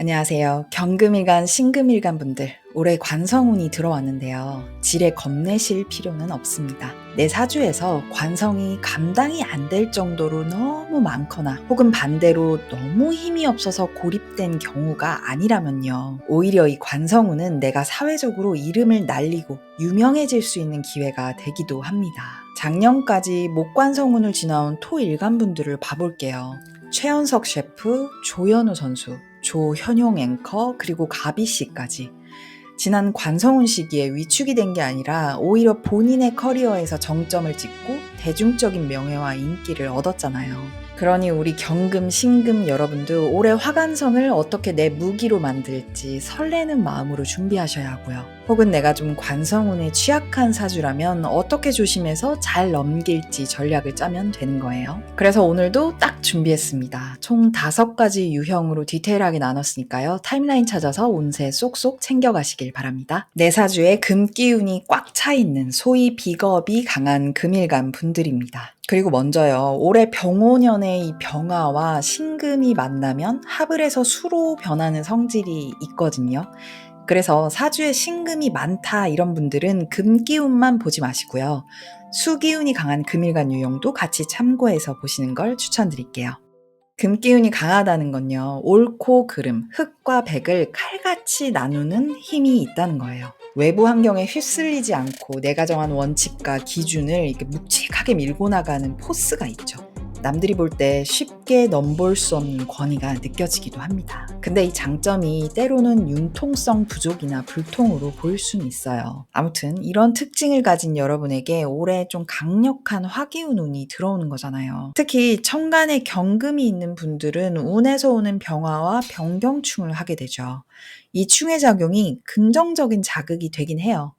안녕하세요. 경금일간, 신금일간 분들, 올해 관성운이 들어왔는데요. 지레 겁내실 필요는 없습니다. 내 사주에서 관성이 감당이 안 될 정도로 너무 많거나 혹은 반대로 너무 힘이 없어서 고립된 경우가 아니라면요. 오히려 이 관성운은 내가 사회적으로 이름을 날리고 유명해질 수 있는 기회가 되기도 합니다. 작년까지 목관성운을 지나온 토일간 분들을 봐볼게요. 최연석 셰프, 조현우 선수, 조현용 앵커, 그리고 가비 씨까지 지난 관성운 시기에 위축이 된 게 아니라 오히려 본인의 커리어에서 정점을 찍고 대중적인 명예와 인기를 얻었잖아요. 그러니 우리 경금, 신금 여러분도 올해 화관성을 어떻게 내 무기로 만들지 설레는 마음으로 준비하셔야 하고요. 혹은 내가 좀 관성운에 취약한 사주라면 어떻게 조심해서 잘 넘길지 전략을 짜면 되는 거예요. 그래서 오늘도 딱 준비했습니다. 총 5가지 유형으로 디테일하게 나눴으니까요. 타임라인 찾아서 운세 쏙쏙 챙겨가시길 바랍니다. 내 사주에 금기운이 꽉 차 있는 소위 비겁이 강한 금일간 분들입니다. 그리고 먼저요. 올해 병오년의 이 병화와 신금이 만나면 합을 해서 수로 변하는 성질이 있거든요. 그래서 사주에 신금이 많다 이런 분들은 금기운만 보지 마시고요. 수기운이 강한 금일간 유형도 같이 참고해서 보시는 걸 추천드릴게요. 금기운이 강하다는 건요. 옳고 그름, 흑과 백을 칼같이 나누는 힘이 있다는 거예요. 외부 환경에 휩쓸리지 않고 내가 정한 원칙과 기준을 이렇게 묵직하게 밀고 나가는 포스가 있죠. 남들이 볼 때 쉽게 넘볼 수 없는 권위가 느껴지기도 합니다. 근데 이 장점이 때로는 융통성 부족이나 불통으로 보일 수는 있어요. 아무튼 이런 특징을 가진 여러분에게 올해 좀 강력한 화기운 운이 들어오는 거잖아요. 특히 천간에 경금이 있는 분들은 운에서 오는 병화와 병경충을 하게 되죠. 이 충의 작용이 긍정적인 자극이 되긴 해요.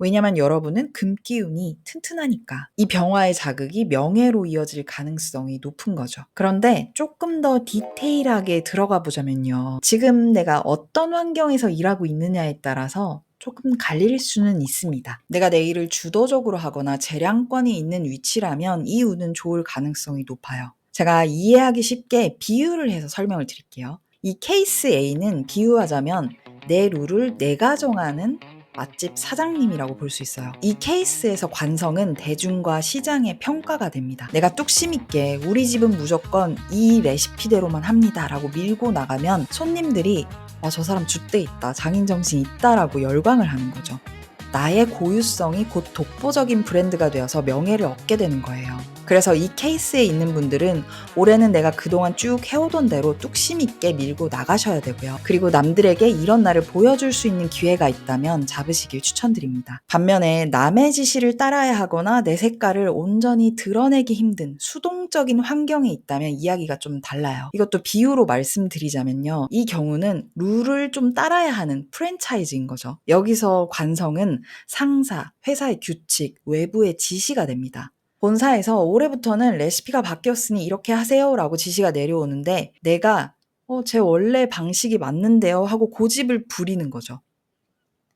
왜냐면 여러분은 금기운이 튼튼하니까 이 병화의 자극이 명예로 이어질 가능성이 높은 거죠. 그런데 조금 더 디테일하게 들어가 보자면요. 지금 내가 어떤 환경에서 일하고 있느냐에 따라서 조금 갈릴 수는 있습니다. 내가 내 일을 주도적으로 하거나 재량권이 있는 위치라면 이 운은 좋을 가능성이 높아요. 제가 이해하기 쉽게 비유를 해서 설명을 드릴게요. 이 케이스 A는 비유하자면 내 룰을 내가 정하는 맛집 사장님이라고 볼 수 있어요. 이 케이스에서 관성은 대중과 시장의 평가가 됩니다. 내가 뚝심 있게 우리 집은 무조건 이 레시피대로만 합니다 라고 밀고 나가면 손님들이 저 사람 줏대 있다, 장인정신 있다라고 열광을 하는 거죠. 나의 고유성이 곧 독보적인 브랜드가 되어서 명예를 얻게 되는 거예요. 그래서 이 케이스에 있는 분들은 올해는 내가 그동안 쭉 해오던 대로 뚝심 있게 밀고 나가셔야 되고요. 그리고 남들에게 이런 나를 보여줄 수 있는 기회가 있다면 잡으시길 추천드립니다. 반면에 남의 지시를 따라야 하거나 내 색깔을 온전히 드러내기 힘든 수동적인 환경에 있다면 이야기가 좀 달라요. 이것도 비유로 말씀드리자면요. 이 경우는 룰을 좀 따라야 하는 프랜차이즈인 거죠. 여기서 관성은 상사, 회사의 규칙, 외부의 지시가 됩니다. 본사에서 올해부터는 레시피가 바뀌었으니 이렇게 하세요 라고 지시가 내려오는데 내가 제 원래 방식이 맞는데요 하고 고집을 부리는 거죠.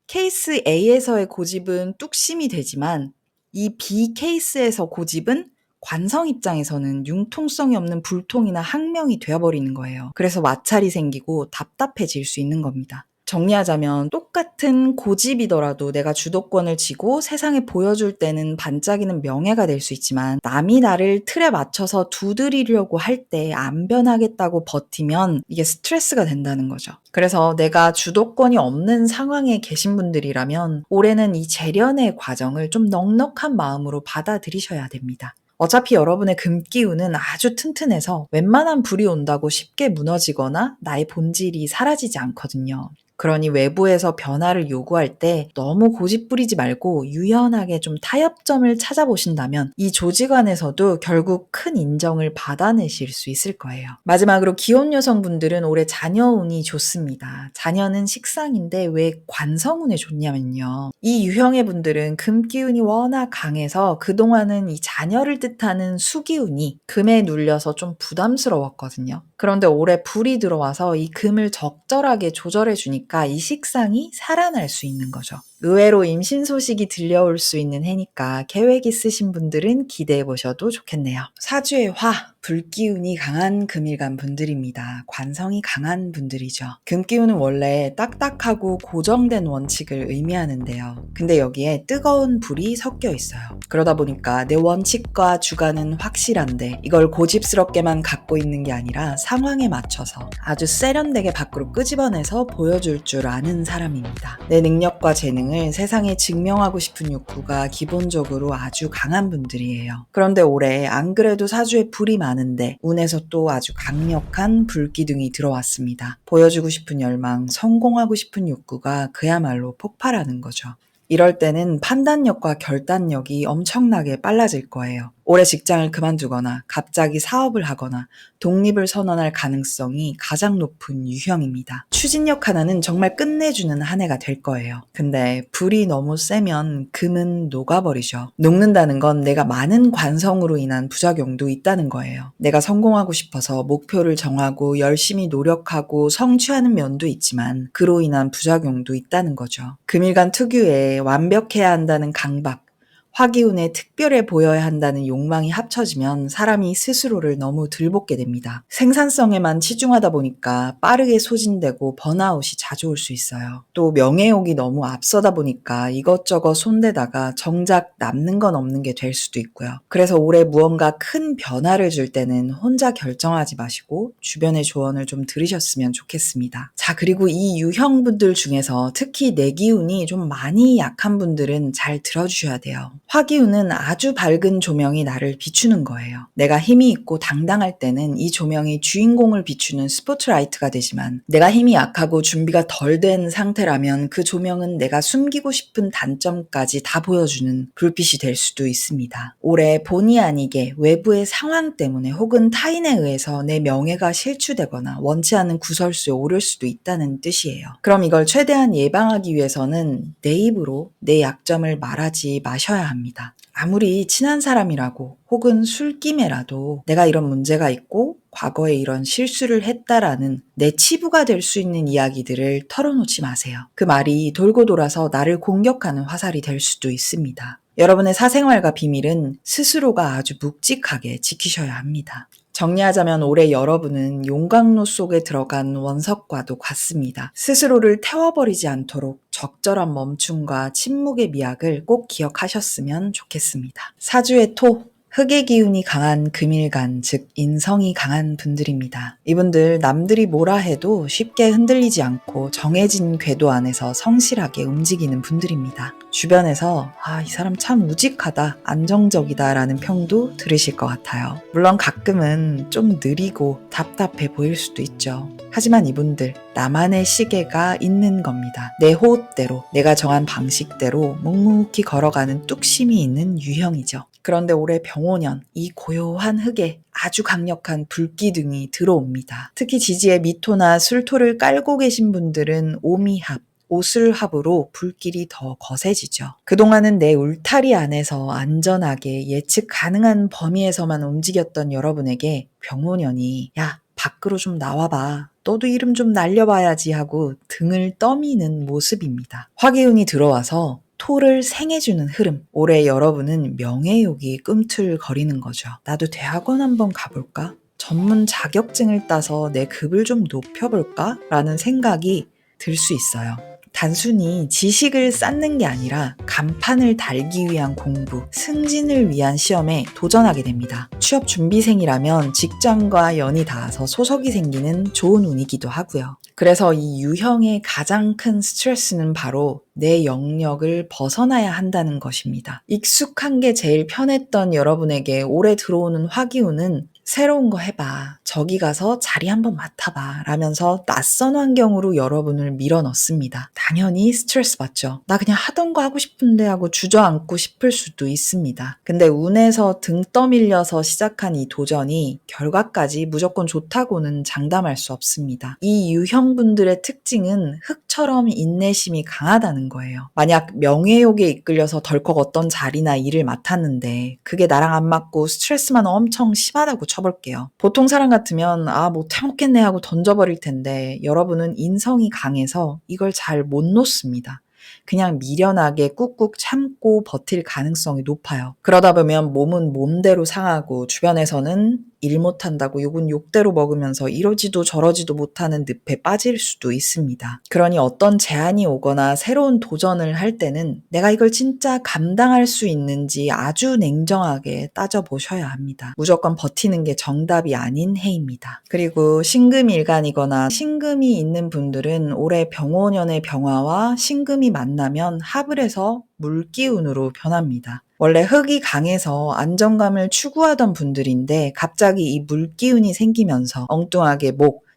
케이스 A에서의 고집은 뚝심이 되지만 이 B 케이스에서 고집은 관성 입장에서는 융통성이 없는 불통이나 항명이 되어버리는 거예요. 그래서 마찰이 생기고 답답해질 수 있는 겁니다. 정리하자면 똑같은 고집이더라도 내가 주도권을 쥐고 세상에 보여줄 때는 반짝이는 명예가 될 수 있지만 남이 나를 틀에 맞춰서 두드리려고 할 때 안 변하겠다고 버티면 이게 스트레스가 된다는 거죠. 그래서 내가 주도권이 없는 상황에 계신 분들이라면 올해는 이 재련의 과정을 좀 넉넉한 마음으로 받아들이셔야 됩니다. 어차피 여러분의 금기운은 아주 튼튼해서 웬만한 불이 온다고 쉽게 무너지거나 나의 본질이 사라지지 않거든요. 그러니 외부에서 변화를 요구할 때 너무 고집 부리지 말고 유연하게 좀 타협점을 찾아보신다면 이 조직 안에서도 결국 큰 인정을 받아내실 수 있을 거예요. 마지막으로 기혼 여성분들은 올해 자녀운이 좋습니다. 자녀는 식상인데 왜 관성운에 좋냐면요. 이 유형의 분들은 금기운이 워낙 강해서 그동안은 이 자녀를 뜻하는 수기운이 금에 눌려서 좀 부담스러웠거든요. 그런데 올해 불이 들어와서 이 금을 적절하게 조절해 주니까 이 식상이 살아날 수 있는 거죠. 의외로 임신 소식이 들려올 수 있는 해니까 계획 있으신 분들은 기대해 보셔도 좋겠네요. 사주의 화, 불기운이 강한 금일간 분들입니다. 관성이 강한 분들이죠. 금기운은 원래 딱딱하고 고정된 원칙을 의미하는데요. 근데 여기에 뜨거운 불이 섞여 있어요. 그러다 보니까 내 원칙과 주관은 확실한데 이걸 고집스럽게만 갖고 있는 게 아니라 상황에 맞춰서 아주 세련되게 밖으로 끄집어내서 보여줄 줄 아는 사람입니다. 내 능력과 재능을 세상에 증명하고 싶은 욕구가 기본적으로 아주 강한 분들이에요. 그런데 올해 안 그래도 사주에 불이 많은데 운에서 또 아주 강력한 불기둥이 들어왔습니다. 보여주고 싶은 열망, 성공하고 싶은 욕구가 그야말로 폭발하는 거죠. 이럴 때는 판단력과 결단력이 엄청나게 빨라질 거예요. 올해 직장을 그만두거나 갑자기 사업을 하거나 독립을 선언할 가능성이 가장 높은 유형입니다. 추진력 하나는 정말 끝내주는 한 해가 될 거예요. 근데 불이 너무 세면 금은 녹아버리죠. 녹는다는 건 내가 많은 관성으로 인한 부작용도 있다는 거예요. 내가 성공하고 싶어서 목표를 정하고 열심히 노력하고 성취하는 면도 있지만 그로 인한 부작용도 있다는 거죠. 금일간 특유의 완벽해야 한다는 강박, 화기운에 특별해 보여야 한다는 욕망이 합쳐지면 사람이 스스로를 너무 들볶게 됩니다. 생산성에만 치중하다 보니까 빠르게 소진되고 번아웃이 자주 올 수 있어요. 또 명예욕이 너무 앞서다 보니까 이것저것 손대다가 정작 남는 건 없는 게 될 수도 있고요. 그래서 올해 무언가 큰 변화를 줄 때는 혼자 결정하지 마시고 주변의 조언을 좀 들으셨으면 좋겠습니다. 자, 그리고 이 유형분들 중에서 특히 내 기운이 좀 많이 약한 분들은 잘 들어주셔야 돼요. 화기운은 아주 밝은 조명이 나를 비추는 거예요. 내가 힘이 있고 당당할 때는 이 조명이 주인공을 비추는 스포트라이트가 되지만 내가 힘이 약하고 준비가 덜 된 상태라면 그 조명은 내가 숨기고 싶은 단점까지 다 보여주는 불빛이 될 수도 있습니다. 올해 본의 아니게 외부의 상황 때문에 혹은 타인에 의해서 내 명예가 실추되거나 원치 않은 구설수에 오를 수도 있다는 뜻이에요. 그럼 이걸 최대한 예방하기 위해서는 내 입으로 내 약점을 말하지 마셔야 합니다. 아무리 친한 사람이라고 혹은 술김에라도 내가 이런 문제가 있고 과거에 이런 실수를 했다라는 내 치부가 될 수 있는 이야기들을 털어놓지 마세요. 그 말이 돌고 돌아서 나를 공격하는 화살이 될 수도 있습니다. 여러분의 사생활과 비밀은 스스로가 아주 묵직하게 지키셔야 합니다. 정리하자면 올해 여러분은 용광로 속에 들어간 원석과도 같습니다. 스스로를 태워버리지 않도록 적절한 멈춤과 침묵의 미학을 꼭 기억하셨으면 좋겠습니다. 사주의 토, 흑의 기운이 강한 금일간, 즉 인성이 강한 분들입니다. 이분들 남들이 뭐라 해도 쉽게 흔들리지 않고 정해진 궤도 안에서 성실하게 움직이는 분들입니다. 주변에서 이 사람 참 우직하다, 안정적이다 라는 평도 들으실 것 같아요. 물론 가끔은 좀 느리고 답답해 보일 수도 있죠. 하지만 이분들 나만의 시계가 있는 겁니다. 내 호흡대로, 내가 정한 방식대로 묵묵히 걸어가는 뚝심이 있는 유형이죠. 그런데 올해 병오년, 이 고요한 흙에 아주 강력한 불기둥이 들어옵니다. 특히 지지에 미토나 술토를 깔고 계신 분들은 오미합, 오술합으로 불길이 더 거세지죠. 그동안은 내 울타리 안에서 안전하게 예측 가능한 범위에서만 움직였던 여러분에게 병오년이 야, 밖으로 좀 나와봐. 너도 이름 좀 날려봐야지 하고 등을 떠미는 모습입니다. 화기운이 들어와서 토를 생해주는 흐름. 올해 여러분은 명예욕이 꿈틀거리는 거죠. 나도 대학원 한번 가볼까? 전문 자격증을 따서 내 급을 좀 높여볼까? 라는 생각이 들 수 있어요. 단순히 지식을 쌓는 게 아니라 간판을 달기 위한 공부, 승진을 위한 시험에 도전하게 됩니다. 취업 준비생이라면 직장과 연이 닿아서 소속이 생기는 좋은 운이기도 하고요. 그래서 이 유형의 가장 큰 스트레스는 바로 내 영역을 벗어나야 한다는 것입니다. 익숙한 게 제일 편했던 여러분에게 올해 들어오는 화기운은 새로운 거 해봐. 저기 가서 자리 한번 맡아봐. 라면서 낯선 환경으로 여러분을 밀어넣습니다. 당연히 스트레스 받죠. 나 그냥 하던 거 하고 싶은데 하고 주저앉고 싶을 수도 있습니다. 근데 운에서 등 떠밀려서 시작한 이 도전이 결과까지 무조건 좋다고는 장담할 수 없습니다. 이 유형분들의 특징은 흙처럼 인내심이 강하다는 거예요. 만약 명예욕에 이끌려서 덜컥 어떤 자리나 일을 맡았는데 그게 나랑 안 맞고 스트레스만 엄청 심하다고 쳐볼게요. 보통 사람 같으면 못해먹겠네 하고 던져버릴 텐데 여러분은 인성이 강해서 이걸 잘 못 놓습니다. 그냥 미련하게 꾹꾹 참고 버틸 가능성이 높아요. 그러다 보면 몸은 몸대로 상하고 주변에서는 일 못한다고 욕은 욕대로 먹으면서 이러지도 저러지도 못하는 늪에 빠질 수도 있습니다. 그러니 어떤 제안이 오거나 새로운 도전을 할 때는 내가 이걸 진짜 감당할 수 있는지 아주 냉정하게 따져보셔야 합니다. 무조건 버티는 게 정답이 아닌 해입니다. 그리고 신금일간이거나 신금이 있는 분들은 올해 병오년의 병화와 신금이 만나면 합을 해서 물기운으로 변합니다. 원래 흙이 강해서 안정감을 추구하던 분들인데 갑자기 이 물기운이 생기면서 엉뚱하게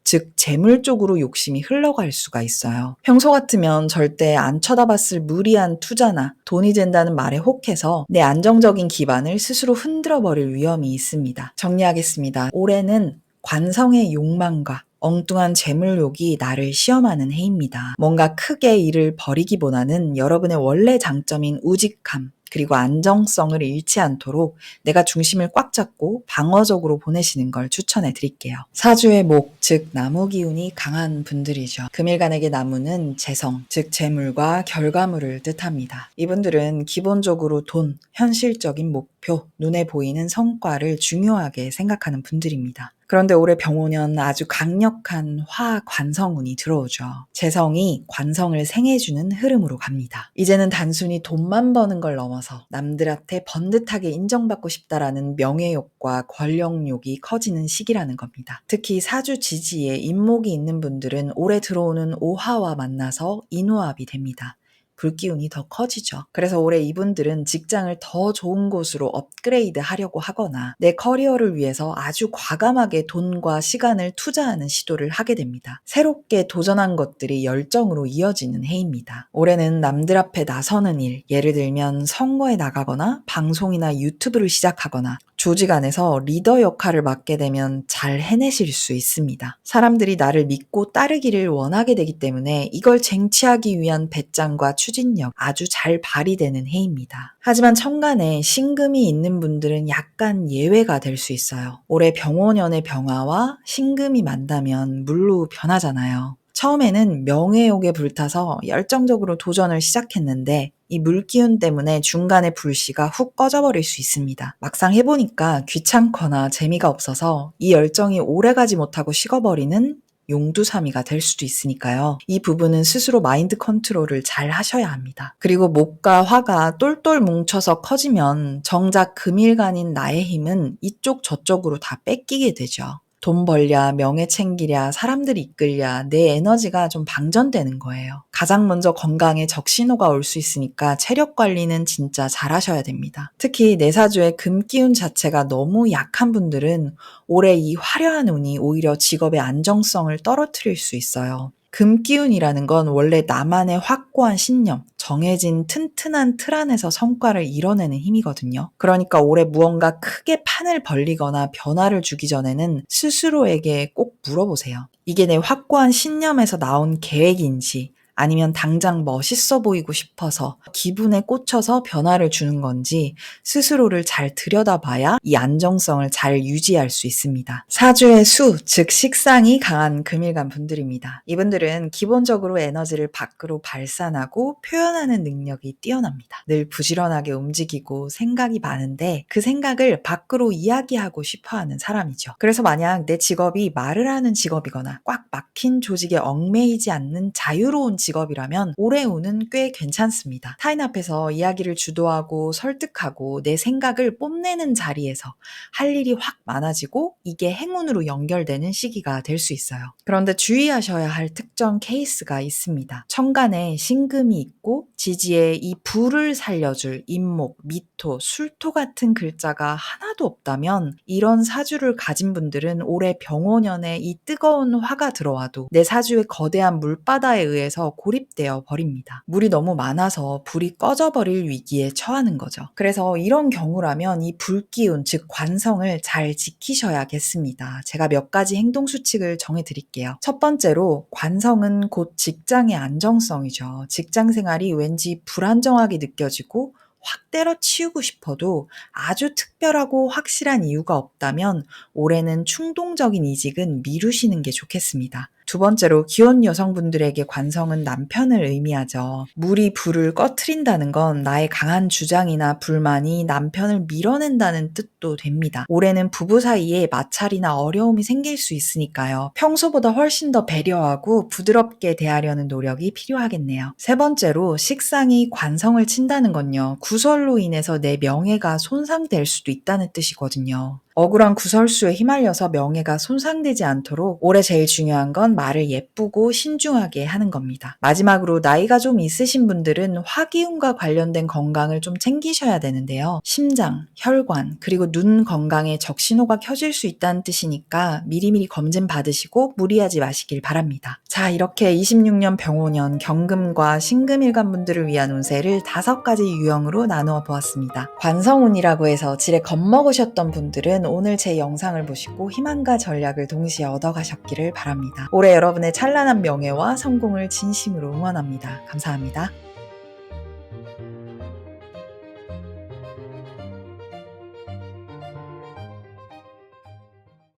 즉 재물 쪽으로 욕심이 흘러갈 수가 있어요. 평소 같으면 절대 안 쳐다봤을 무리한 투자나 돈이 된다는 말에 혹해서 내 안정적인 기반을 스스로 흔들어 버릴 위험이 있습니다. 정리하겠습니다. 올해는 관성의 욕망과 엉뚱한 재물욕이 나를 시험하는 해입니다. 뭔가 크게 일을 벌이기보다는 여러분의 원래 장점인 우직함, 그리고 안정성을 잃지 않도록 내가 중심을 꽉 잡고 방어적으로 보내시는 걸 추천해 드릴게요. 사주의 목, 즉 나무 기운이 강한 분들이죠. 금일간에게 나무는 재성, 즉 재물과 결과물을 뜻합니다. 이분들은 기본적으로 돈, 현실적인 목표, 눈에 보이는 성과를 중요하게 생각하는 분들입니다. 그런데 올해 병오년 아주 강력한 화 관성운이 들어오죠. 재성이 관성을 생해주는 흐름으로 갑니다. 이제는 단순히 돈만 버는 걸 넘어서 남들한테 번듯하게 인정받고 싶다라는 명예욕과 권력욕이 커지는 시기라는 겁니다. 특히 사주 지지에 인목이 있는 분들은 올해 들어오는 오화와 만나서 인후합이 됩니다. 불기운이 더 커지죠. 그래서 올해 이분들은 직장을 더 좋은 곳으로 업그레이드 하려고 하거나 내 커리어를 위해서 아주 과감하게 돈과 시간을 투자하는 시도를 하게 됩니다. 새롭게 도전한 것들이 열정으로 이어지는 해입니다. 올해는 남들 앞에 나서는 일, 예를 들면 선거에 나가거나 방송이나 유튜브를 시작하거나 조직 안에서 리더 역할을 맡게 되면 잘 해내실 수 있습니다. 사람들이 나를 믿고 따르기를 원하게 되기 때문에 이걸 쟁취하기 위한 배짱과 추진력 아주 잘 발휘되는 해입니다. 하지만 천간에 신금이 있는 분들은 약간 예외가 될 수 있어요. 올해 병오년의 병화와 신금이 만나면 물로 변하잖아요. 처음에는 명예욕에 불타서 열정적으로 도전을 시작했는데 이 물기운 때문에 중간에 불씨가 훅 꺼져버릴 수 있습니다. 막상 해보니까 귀찮거나 재미가 없어서 이 열정이 오래가지 못하고 식어버리는 용두사미가 될 수도 있으니까요. 이 부분은 스스로 마인드 컨트롤을 잘 하셔야 합니다. 그리고 목과 화가 똘똘 뭉쳐서 커지면 정작 금일간인 나의 힘은 이쪽 저쪽으로 다 뺏기게 되죠. 돈 벌랴, 명예 챙기랴, 사람들 이끌랴, 내 에너지가 좀 방전되는 거예요. 가장 먼저 건강에 적신호가 올 수 있으니까 체력 관리는 진짜 잘 하셔야 됩니다. 특히 내 사주의 금기운 자체가 너무 약한 분들은 올해 이 화려한 운이 오히려 직업의 안정성을 떨어뜨릴 수 있어요. 금기운이라는 건 원래 나만의 확고한 신념, 정해진 튼튼한 틀 안에서 성과를 이뤄내는 힘이거든요. 그러니까 올해 무언가 크게 판을 벌리거나 변화를 주기 전에는 스스로에게 꼭 물어보세요. 이게 내 확고한 신념에서 나온 계획인지 아니면 당장 멋있어 보이고 싶어서 기분에 꽂혀서 변화를 주는 건지 스스로를 잘 들여다봐야 이 안정성을 잘 유지할 수 있습니다. 사주의 수, 즉 식상이 강한 금일간 분들입니다. 이분들은 기본적으로 에너지를 밖으로 발산하고 표현하는 능력이 뛰어납니다. 늘 부지런하게 움직이고 생각이 많은데 그 생각을 밖으로 이야기하고 싶어하는 사람이죠. 그래서 만약 내 직업이 말을 하는 직업이거나 꽉 막힌 조직에 얽매이지 않는 자유로운 직업이라면 올해 운은 꽤 괜찮습니다. 타인 앞에서 이야기를 주도하고 설득하고 내 생각을 뽐내는 자리에서 할 일이 확 많아지고 이게 행운으로 연결되는 시기가 될 수 있어요. 그런데 주의하셔야 할 특정 케이스가 있습니다. 천간에 신금이 있고 지지에 이 불을 살려줄 임목, 미토, 술토 같은 글자가 하나도 없다면 이런 사주를 가진 분들은 올해 병오년에 이 뜨거운 화가 들어와도 내 사주의 거대한 물바다에 의해서 고립되어 버립니다. 물이 너무 많아서 불이 꺼져버릴 위기에 처하는 거죠. 그래서 이런 경우라면 이 불기운, 즉 관성을 잘 지키셔야겠습니다. 제가 몇 가지 행동 수칙을 정해드릴게요. 첫 번째로 관성은 곧 직장의 안정성이죠. 직장 생활이 왠지 불안정하게 느껴지고 확 때려치우고 싶어도 아주 특별하고 확실한 이유가 없다면 올해는 충동적인 이직은 미루시는 게 좋겠습니다. 두 번째로 기혼 여성분들에게 관성은 남편을 의미하죠. 물이 불을 꺼트린다는 건 나의 강한 주장이나 불만이 남편을 밀어낸다는 뜻도 됩니다. 올해는 부부 사이에 마찰이나 어려움이 생길 수 있으니까요. 평소보다 훨씬 더 배려하고 부드럽게 대하려는 노력이 필요하겠네요. 세 번째로 식상이 관성을 친다는 건요. 구설로 인해서 내 명예가 손상될 수도 있다는 뜻이거든요. 억울한 구설수에 휘말려서 명예가 손상되지 않도록 올해 제일 중요한 건 말을 예쁘고 신중하게 하는 겁니다. 마지막으로 나이가 좀 있으신 분들은 화기운과 관련된 건강을 좀 챙기셔야 되는데요. 심장, 혈관, 그리고 눈 건강에 적신호가 켜질 수 있다는 뜻이니까 미리미리 검진 받으시고 무리하지 마시길 바랍니다. 자, 이렇게 26년 병오년 경금과 신금일간 분들을 위한 운세를 5가지 유형으로 나누어 보았습니다. 관성운이라고 해서 지레 겁먹으셨던 분들은 오늘 제 영상을 보시고 희망과 전략을 동시에 얻어가셨기를 바랍니다. 올해 여러분의 찬란한 명예와 성공을 진심으로 응원합니다. 감사합니다.